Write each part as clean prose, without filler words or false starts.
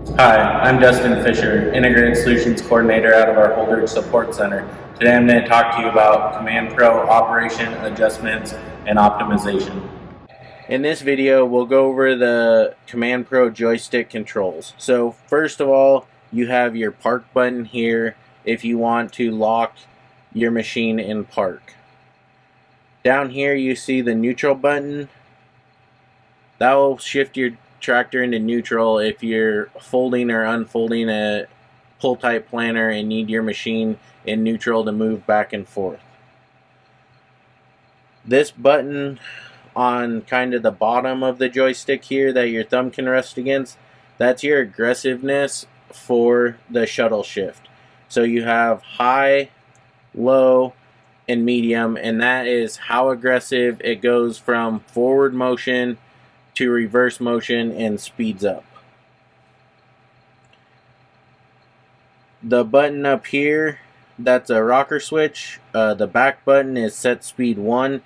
Hi, I'm Dustin Fisher, Integrated Solutions Coordinator out of our Holdridge Support Center. Today I'm going to talk to you about CommandPRO operation, adjustments, and optimization. In this video, we'll go over the CommandPRO joystick controls. So first of all, you have your park button here if you want to lock your machine in park. Down here you see the neutral button. That will shift your tractor into neutral if you're folding or unfolding a pull type planter and need your machine in neutral to move back and forth. This button on kind of the bottom of the joystick here that your thumb can rest against, that's your aggressiveness for the shuttle shift. So you have high, low, and medium, and that is how aggressive it goes from forward motion to reverse motion and speeds up. The button up here, that's a rocker switch. The back button is set speed 1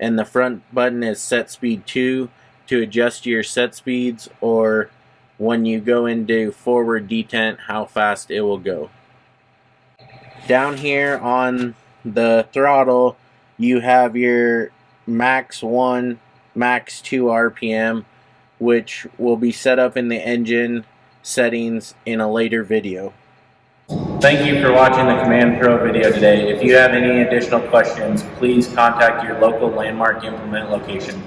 and the front button is set speed 2 to adjust your set speeds, or when you go into forward detent, how fast it will go. Down here on the throttle you have your max 1, max 2 RPM, which will be set up in the engine settings in a later video. Thank you for watching the CommandPRO video today. If you have any additional questions, please contact your local Landmark Implement location.